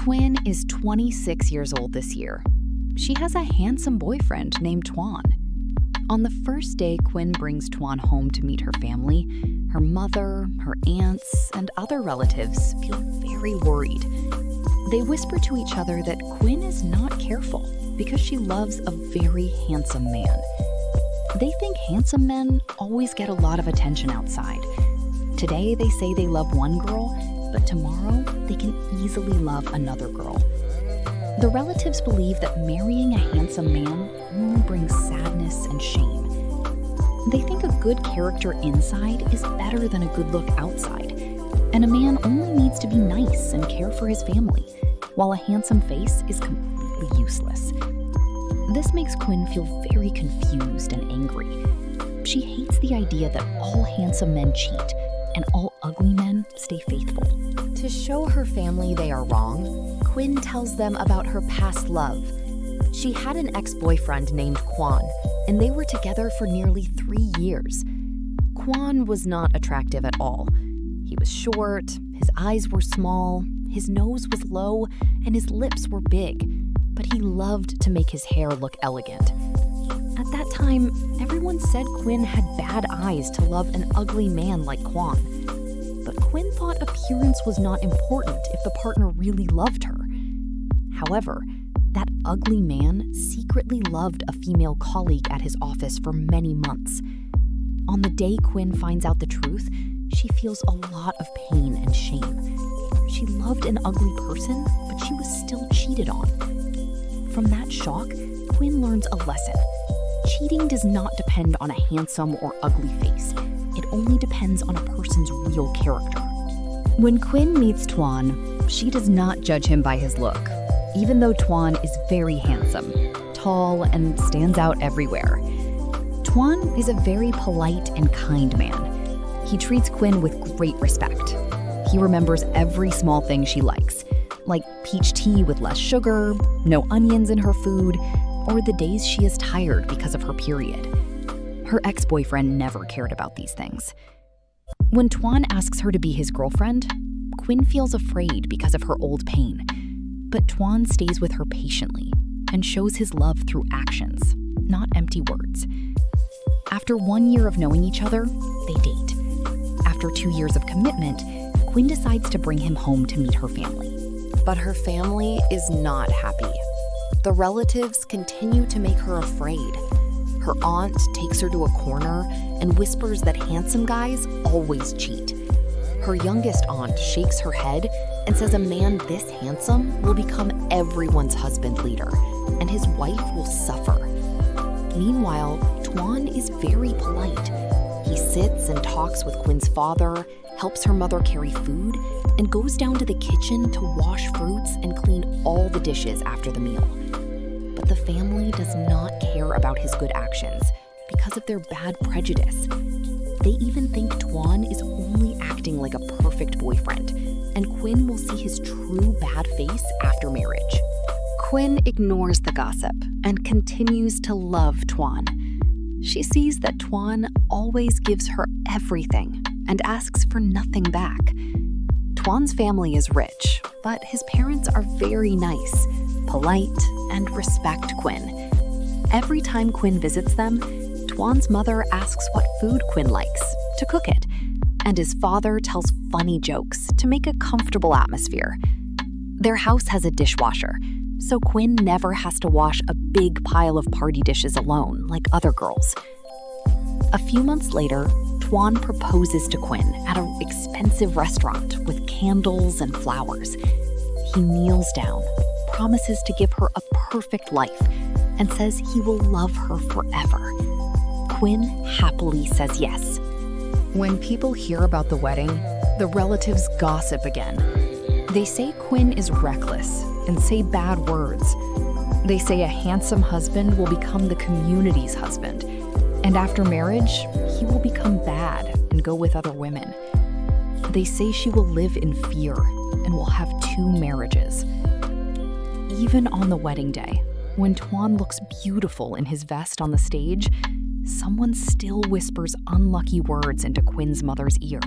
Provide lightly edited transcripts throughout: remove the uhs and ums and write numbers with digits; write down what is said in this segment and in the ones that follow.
Quinn is 26 years old this year. She has a handsome boyfriend named Tuan. On the first day Quinn brings Tuan home to meet her family, her mother, her aunts, and other relatives feel very worried. They whisper to each other that Quinn is not careful because she loves a very handsome man. They think handsome men always get a lot of attention outside. Today they say they love one girl, but tomorrow they can easily love another girl. The relatives believe that marrying a handsome man only brings sadness and shame. They think a good character inside is better than a good look outside, and a man only needs to be nice and care for his family, while a handsome face is completely useless. This makes Quinn feel very confused and angry. She hates the idea that all handsome men cheat and all ugly men stay faithful. To show her family they are wrong, Quinn tells them about her past love. She had an ex-boyfriend named Quan, and they were together for nearly 3 years. Quan was not attractive at all. He was short, his eyes were small, his nose was low, and his lips were big, but he loved to make his hair look elegant. At that time, everyone said Quinn had bad eyes to love an ugly man like Quan. But Quinn thought appearance was not important if the partner really loved her. However, that ugly man secretly loved a female colleague at his office for many months. On the day Quinn finds out the truth, she feels a lot of pain and shame. She loved an ugly person, but she was still cheated on. From that shock, Quinn learns a lesson. Cheating does not depend on a handsome or ugly face. It only depends on a person's real character. When Quinn meets Tuan, she does not judge him by his look, even though Tuan is very handsome, tall, and stands out everywhere. Tuan is a very polite and kind man. He treats Quinn with great respect. He remembers every small thing she likes, like peach tea with less sugar, no onions in her food, or the days she is tired because of her period. Her ex-boyfriend never cared about these things. When Tuan asks her to be his girlfriend, Quinn feels afraid because of her old pain. But Tuan stays with her patiently and shows his love through actions, not empty words. After 1 year of knowing each other, they date. After 2 years of commitment, Quinn decides to bring him home to meet her family. But her family is not happy. The relatives continue to make her afraid. Her aunt takes her to a corner and whispers that handsome guys always cheat. Her youngest aunt shakes her head and says a man this handsome will become everyone's husband later, and his wife will suffer. Meanwhile, Tuan is very polite. He sits and talks with Quinn's father, helps her mother carry food, and goes down to the kitchen to wash fruits and clean all the dishes after the meal. But the family does not care about his good actions because of their bad prejudice. They even think Tuan is only acting like a perfect boyfriend, and Quinn will see his true bad face after marriage. Quinn ignores the gossip and continues to love Tuan. She sees that Tuan always gives her everything and asks for nothing back. Tuan's family is rich, but his parents are very nice, polite, and respect Quinn. Every time Quinn visits them, Tuan's mother asks what food Quinn likes to cook it, and his father tells funny jokes to make a comfortable atmosphere. Their house has a dishwasher, so Quinn never has to wash a big pile of party dishes alone like other girls. A few months later, Tuan proposes to Quinn at an expensive restaurant with candles and flowers. He kneels down, promises to give her a perfect life, and says he will love her forever. Quinn happily says yes. When people hear about the wedding, the relatives gossip again. They say Quinn is reckless and say bad words. They say a handsome husband will become the community's husband, and after marriage, he will become bad and go with other women. They say she will live in fear and will have 2 marriages. Even on the wedding day, when Tuan looks beautiful in his vest on the stage, someone still whispers unlucky words into Quinn's mother's ear.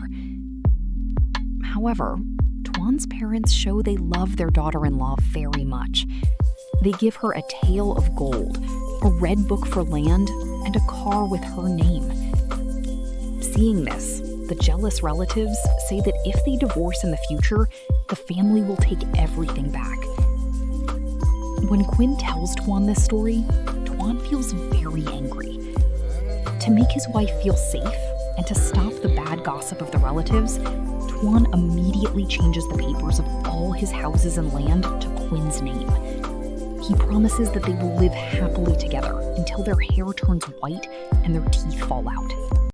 However, Tuan Twan's parents show they love their daughter-in-law very much. They give her a tale of gold, a red book for land, and a car with her name. Seeing this, the jealous relatives say that if they divorce in the future, the family will take everything back. When Quinn tells Twan this story, Twan feels very angry. To make his wife feel safe and to stop the bad gossip of the relatives, Twan immediately changes the papers of all his houses and land to Quinn's name. He promises that they will live happily together until their hair turns white and their teeth fall out.